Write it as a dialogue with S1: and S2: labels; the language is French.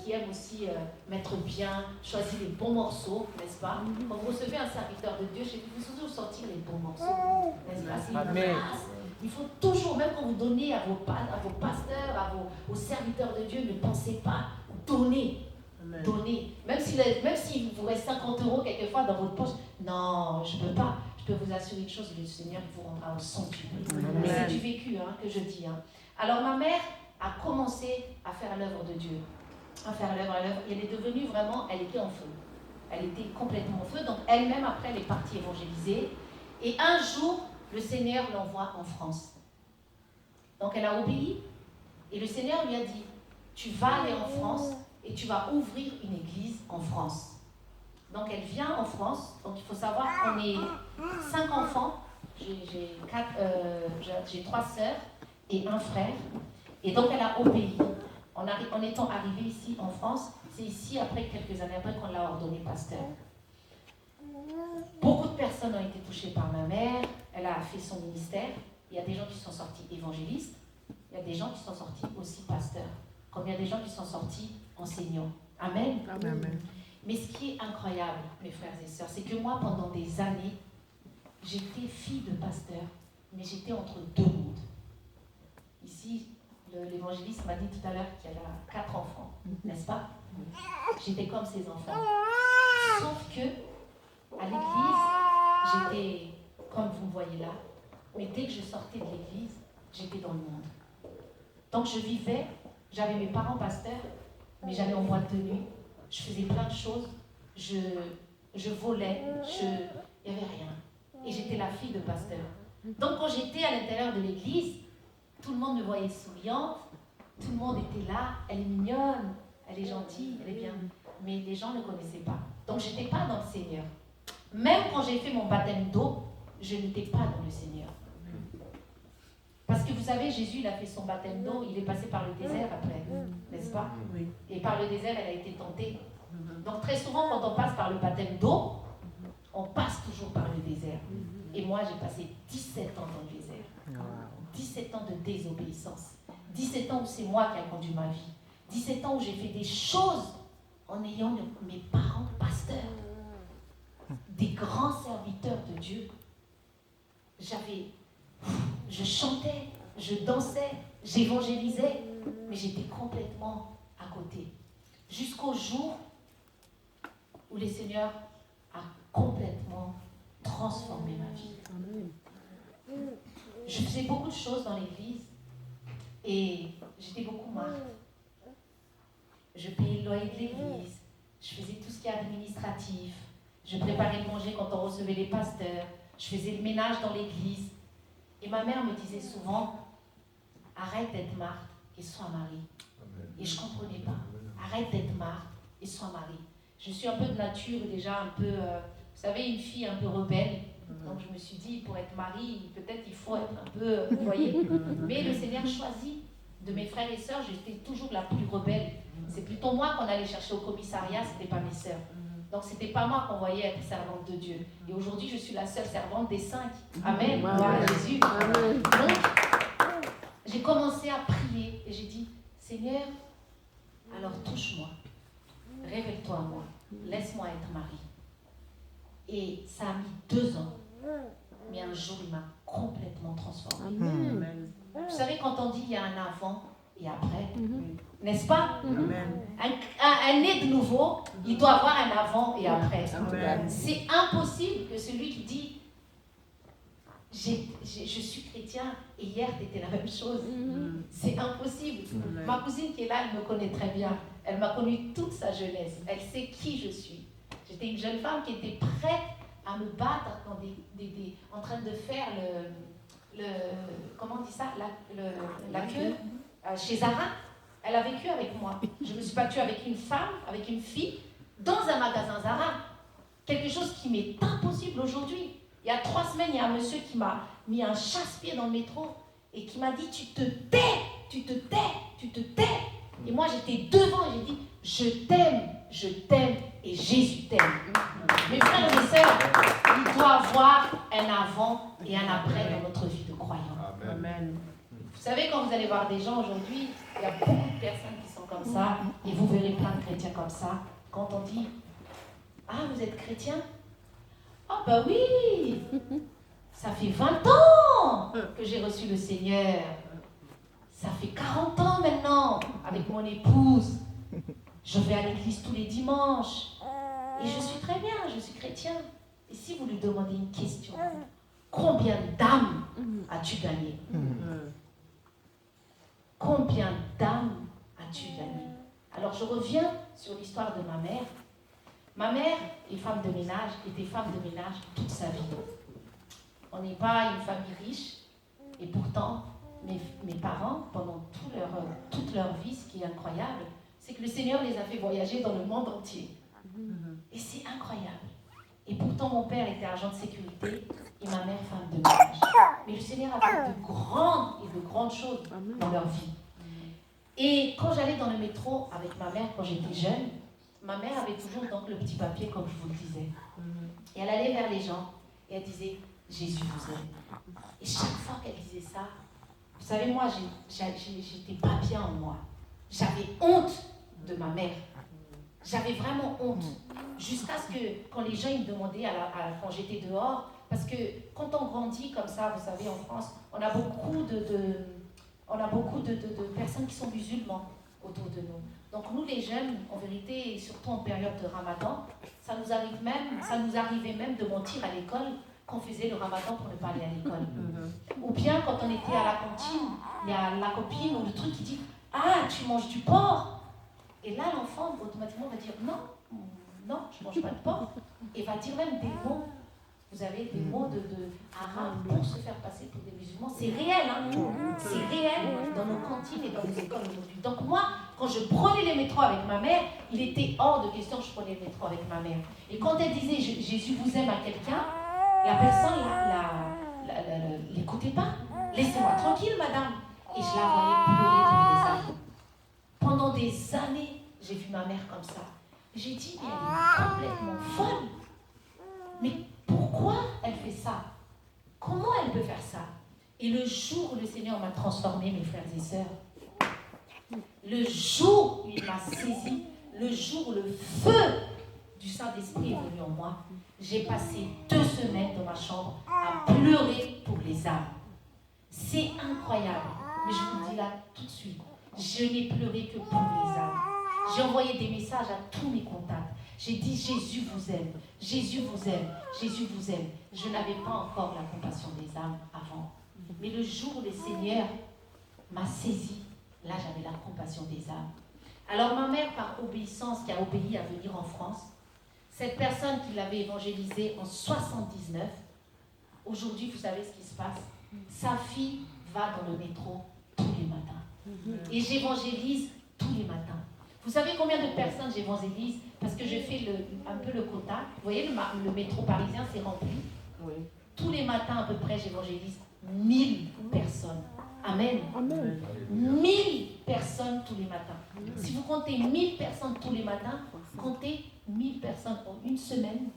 S1: qui aime aussi mettre bien, choisir les bons morceaux, n'est-ce pas? Quand vous recevez un serviteur de Dieu, il faut toujours sortir les bons morceaux, n'est-ce pas? C'est une grâce. Il faut toujours, même quand vous donnez à vos pasteurs, aux serviteurs de Dieu, ne pensez pas, donnez. Donnez. Même si vous reste 50 € quelquefois dans votre poche, non, je ne peux pas. Je peux vous assurer une chose, le Seigneur vous rendra au centuple. Mais c'est du vécu que je dis. Alors ma mère a commencé à faire l'œuvre de Dieu. À faire l'œuvre. Et elle est devenue vraiment, elle était en feu. Elle était complètement en feu. Donc elle-même, après, elle est partie évangéliser. Et un jour, le Seigneur l'envoie en France. Donc elle a obéi. Et le Seigneur lui a dit, tu vas aller en France et tu vas ouvrir une église en France. Donc elle vient en France. Donc il faut savoir qu'on est 5 enfants. J'ai 3 sœurs et un frère. Et donc elle a obéi. En étant arrivée ici en France, c'est ici, après quelques années après, qu'on l'a ordonné pasteur. Beaucoup de personnes ont été touchées par ma mère. Elle a fait son ministère. Il y a des gens qui sont sortis évangélistes. Il y a des gens qui sont sortis aussi pasteurs. Comme il y a des gens qui sont sortis enseignants. Amen. Amen. Mais ce qui est incroyable, mes frères et sœurs, c'est que moi, pendant des années, j'étais fille de pasteur, mais j'étais entre deux mondes. Ici, l'évangéliste m'a dit tout à l'heure qu'elle a 4 enfants, n'est-ce pas? J'étais comme ses enfants. Sauf que, à l'église, j'étais comme vous me voyez là, mais dès que je sortais de l'église, j'étais dans le monde. Donc je vivais, j'avais mes parents pasteurs, mais j'allais en boîte de nuit, je faisais plein de choses, je volais, il n'y avait rien. Et j'étais la fille de pasteur. Donc quand j'étais à l'intérieur de l'église, tout le monde me voyait souriante, tout le monde était là, elle est mignonne, elle est gentille, elle est bien. Mais les gens ne connaissaient pas. Donc je n'étais pas dans le Seigneur. Même quand j'ai fait mon baptême d'eau, je n'étais pas dans le Seigneur. Parce que vous savez, Jésus, il a fait son baptême d'eau, il est passé par le désert après, n'est-ce pas? Oui. Et par le désert, elle a été tentée. Donc très souvent, quand on passe par le baptême d'eau, on passe toujours par le désert. Et moi, j'ai passé 17 ans dans le désert. 17 ans de désobéissance. 17 ans où c'est moi qui ai conduit ma vie. 17 ans où j'ai fait des choses en ayant mes parents pasteurs. Des grands serviteurs de Dieu. Je chantais, je dansais, j'évangélisais, mais j'étais complètement à côté. Jusqu'au jour où le Seigneur a complètement transformé ma vie. Je faisais beaucoup de choses dans l'église et j'étais beaucoup marre. Je payais le loyer de l'église, je faisais tout ce qui est administratif, je préparais le manger quand on recevait les pasteurs, je faisais le ménage dans l'église. Et ma mère me disait souvent, arrête d'être Marthe et sois Marie. Et je ne comprenais pas. Arrête d'être Marthe et sois Marie. Je suis un peu de nature déjà un peu, vous savez, une fille un peu rebelle. Donc je me suis dit, pour être Marie, peut-être il faut être un peu, vous voyez. Mais le Seigneur choisit. De mes frères et sœurs, j'étais toujours la plus rebelle. C'est plutôt moi qu'on allait chercher au commissariat, ce n'était pas mes sœurs. Donc ce n'était pas moi qu'on voyait être servante de Dieu. Et aujourd'hui, je suis la seule servante des 5. Amen. Gloire à Jésus. Amen. Donc, j'ai commencé à prier et j'ai dit, Seigneur, alors touche-moi. Révèle-toi à moi. Laisse-moi être Marie. Et ça a mis 2 ans. Mais un jour, il m'a complètement transformée. Amen. Vous savez, quand on dit il y a un avant et après, n'est-ce pas? Un né de nouveau, il doit avoir un avant et après. C'est impossible que celui qui dit je suis chrétien et hier tu étais la même chose. C'est impossible. Ma cousine qui est là, elle me connaît très bien. Elle m'a connue toute sa jeunesse. Elle sait qui je suis. J'étais une jeune femme qui était prête à me battre dans en train de faire comment on dit ça, la queue chez Zara. Elle a vécu avec moi. Je me suis battue avec une femme, avec une fille, dans un magasin Zara. Quelque chose qui m'est impossible aujourd'hui. Il y a 3 semaines, il y a un monsieur qui m'a mis un chasse-pied dans le métro et qui m'a dit, tu te tais, tu te tais, tu te tais. Et moi, j'étais devant et j'ai dit, je t'aime et Jésus t'aime. Mes frères et sœurs, il doit y avoir un avant et un après dans notre vie de croyant. Amen. Vous savez, quand vous allez voir des gens aujourd'hui, il y a beaucoup de personnes qui sont comme ça, et vous verrez plein de chrétiens comme ça. Quand on dit, ah, vous êtes chrétien? Ah, bah oui! Ça fait 20 ans que j'ai reçu le Seigneur. Ça fait 40 ans maintenant, avec mon épouse. Je vais à l'église tous les dimanches. Et je suis très bien, je suis chrétien. Et si vous lui demandez une question, combien d'âmes as-tu gagné? Combien d'âmes as-tu gagné? Alors je reviens sur l'histoire de ma mère. Ma mère est femme de ménage, était femme de ménage toute sa vie. On n'est pas une famille riche, et pourtant, mes parents, pendant toute leur vie, ce qui est incroyable, c'est que le Seigneur les a fait voyager dans le monde entier. Et c'est incroyable. Et pourtant, mon père était agent de sécurité et ma mère femme de ménage. Mais le Seigneur a fait de grandes choses dans leur vie. Et quand j'allais dans le métro avec ma mère, quand j'étais jeune, ma mère avait toujours donc le petit papier, comme je vous le disais. Et elle allait vers les gens et elle disait, Jésus vous aime. Et chaque fois qu'elle disait ça, vous savez, moi, j'étais pas bien en moi. J'avais honte de ma mère. J'avais vraiment honte. Jusqu'à ce que, quand les gens ils me demandaient, quand j'étais dehors, parce que quand on grandit comme ça, vous savez, en France, on a beaucoup de personnes qui sont musulmans autour de nous. Donc nous, les jeunes, en vérité, surtout en période de Ramadan, ça nous arrivait même de mentir à l'école qu'on faisait le Ramadan pour ne pas aller à l'école. Ou bien quand on était à la cantine, il y a la copine ou le truc qui dit « Ah, tu manges du porc !» Et là, l'enfant, automatiquement, va dire « Non, je ne mange pas de porc. » Et va dire même des mots. Vous avez des mots de arabes pour se faire passer pour des musulmans. C'est réel, hein? C'est réel dans nos cantines et dans les écoles aujourd'hui. Donc moi, quand je prenais les métros avec ma mère, il était hors de question que je prenais le métro avec ma mère. Et quand elle disait « Jésus vous aime » à quelqu'un, la personne l'écoutait pas. « Laissez-moi tranquille, madame. » Et je la voyais pleurer comme des âmes. Pendant des années, j'ai vu ma mère comme ça. J'ai dit, mais elle est complètement folle. Mais pourquoi elle fait ça? Comment elle peut faire ça? Et le jour où le Seigneur m'a transformé, mes frères et sœurs, le jour où il m'a saisi, le jour où le feu du Saint-Esprit est venu en moi, j'ai passé 2 semaines dans ma chambre à pleurer pour les âmes. C'est incroyable. Mais je vous le dis là tout de suite, je n'ai pleuré que pour les âmes. J'ai envoyé des messages à tous mes contacts. J'ai dit, Jésus vous aime, Jésus vous aime, Jésus vous aime. Je n'avais pas encore la compassion des âmes avant. Mais le jour où le Seigneur m'a saisi, là j'avais la compassion des âmes. Alors ma mère, par obéissance, qui a obéi à venir en France, cette personne qui l'avait évangélisée en 79, aujourd'hui vous savez ce qui se passe. Sa fille va dans le métro tous les matins. Et j'évangélise tous les matins. Vous savez combien de personnes j'évangélise? Parce que je fais un peu le quota. Vous voyez, le métro parisien, c'est rempli. Oui. Tous les matins, à peu près, j'évangélise 1000 personnes. Amen. Amen. 1000 personnes tous les matins. Si vous comptez 1000 personnes tous les matins, comptez 1000 personnes en une semaine.